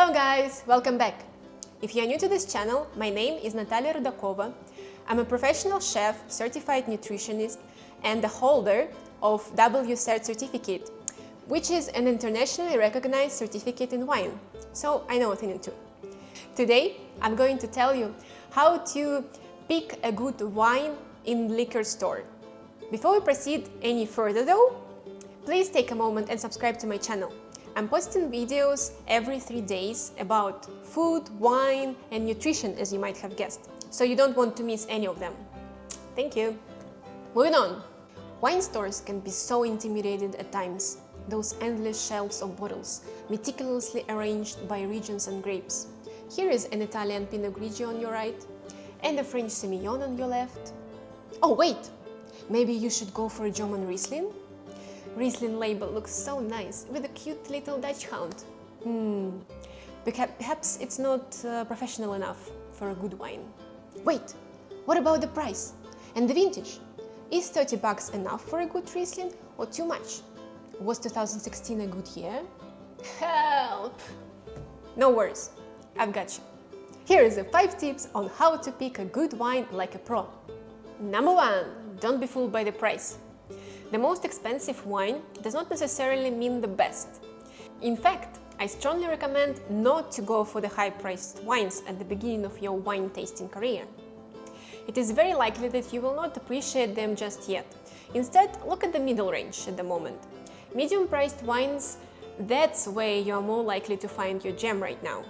Hello guys, welcome back. If you are new to this channel, my name is Natalia Rudakova. I'm a professional chef, certified nutritionist, and the holder of WCERT certificate, which is an internationally recognized certificate in wine. So I know a thing or two. Today, I'm going to tell you how to pick a good wine in liquor store. Before we proceed any further though, please take a moment and subscribe to my channel. I'm posting videos every 3 days about food, wine, and nutrition, as you might have guessed, so you don't want to miss any of them. Thank you. Moving on. Wine stores can be so intimidating at times. Those endless shelves of bottles, meticulously arranged by regions and grapes. Here is an Italian Pinot Grigio on your right, and a French Semillon on your left. Oh wait! Maybe you should go for a German Riesling? Riesling label looks so nice, with a cute little Dutch hound. Perhaps it's not professional enough for a good wine. Wait, what about the price? And the vintage? Is 30 bucks enough for a good Riesling or too much? Was 2016 a good year? Help! No worries, I've got you. Here is the 5 tips on how to pick a good wine like a pro. Number 1, don't be fooled by the price. The most expensive wine does not necessarily mean the best. In fact, I strongly recommend not to go for the high-priced wines at the beginning of your wine tasting career. It is very likely that you will not appreciate them just yet. Instead, look at the middle range at the moment. Medium-priced wines, that's where you are more likely to find your gem right now.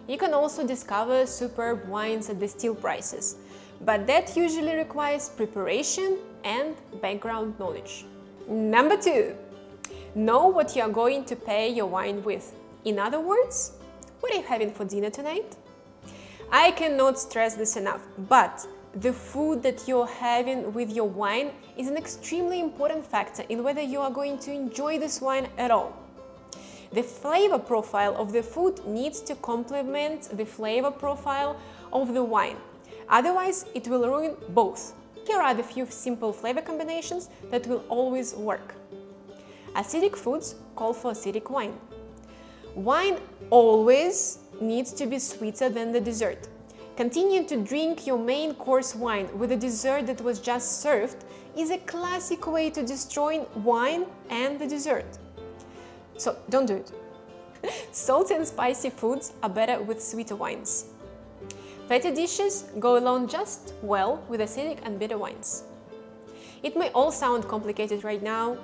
You can also discover superb wines at the steal prices, but that usually requires preparation and background knowledge. Number 2, know what you are going to pair your wine with. In other words, what are you having for dinner tonight? I cannot stress this enough, but the food that you're having with your wine is an extremely important factor in whether you are going to enjoy this wine at all. The flavor profile of the food needs to complement the flavor profile of the wine. Otherwise, it will ruin both. Here are the few simple flavor combinations that will always work. Acidic foods call for acidic wine. Wine always needs to be sweeter than the dessert. Continuing to drink your main course wine with a dessert that was just served is a classic way to destroy wine and the dessert. So don't do it. Salty and spicy foods are better with sweeter wines. Fatty dishes go along just well with acidic and bitter wines. It may all sound complicated right now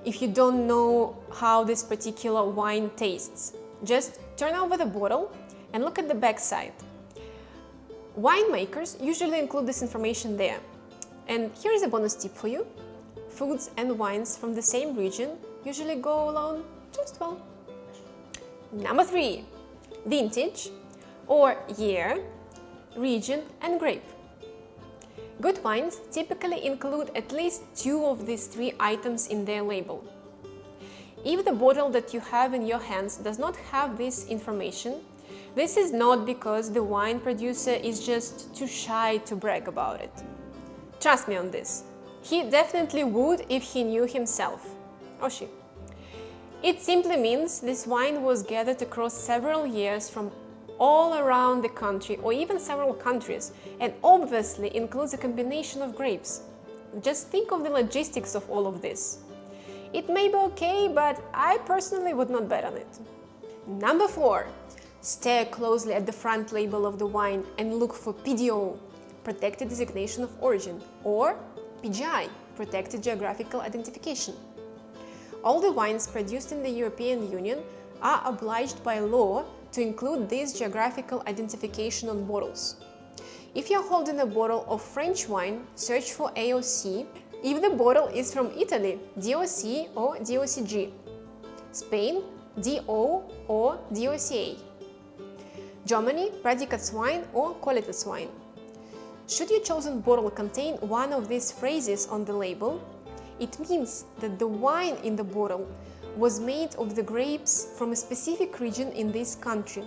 if you don't know how this particular wine tastes. Just turn over the bottle and look at the back side. Winemakers usually include this information there. And here is a bonus tip for you. Foods and wines from the same region usually go along just well. Number 3, vintage or year, region and grape. Good wines typically include at least 2 of these 3 items in their label. If the bottle that you have in your hands does not have this information, this is not because the wine producer is just too shy to brag about it. Trust me on this. He definitely would if he knew himself. Or she. It simply means this wine was gathered across several years from all around the country or even several countries, and obviously includes a combination of grapes. Just think of the logistics of all of this. It may be okay, but I personally would not bet on it. Number 4, stare closely at the front label of the wine and look for PDO, Protected Designation of Origin, or PGI, Protected Geographical Identification. All the wines produced in the European Union are obliged by law to include this geographical identification on bottles. If you're holding a bottle of French wine, search for AOC. If the bottle is from Italy, DOC or DOCG. Spain, DO or DOCA. Germany, Prädikatswein or Qualitätswein. Should your chosen bottle contain one of these phrases on the label, it means that the wine in the bottle was made of the grapes from a specific region in this country,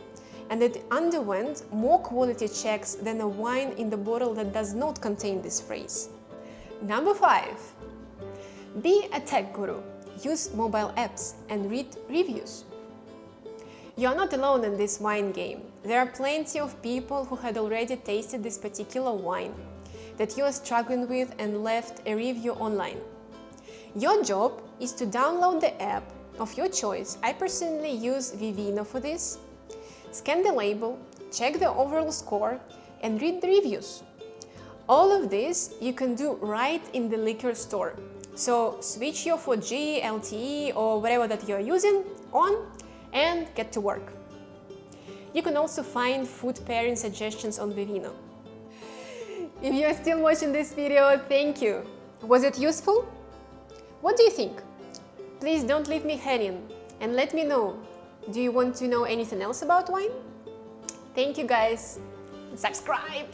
and that it underwent more quality checks than a wine in the bottle that does not contain this phrase. Number 5. Be a tech guru. Use mobile apps and read reviews. You are not alone in this wine game. There are plenty of people who had already tasted this particular wine that you are struggling with and left a review online. Your job is to download the app of your choice. I personally use Vivino for this. Scan the label, check the overall score, and read the reviews. All of this you can do right in the liquor store. So switch your 4G, LTE, or whatever that you are using on and get to work. You can also find food pairing suggestions on Vivino. If you are still watching this video, thank you. Was it useful? What do you think? Please don't leave me hanging and let me know. Do you want to know anything else about wine? Thank you guys. Subscribe!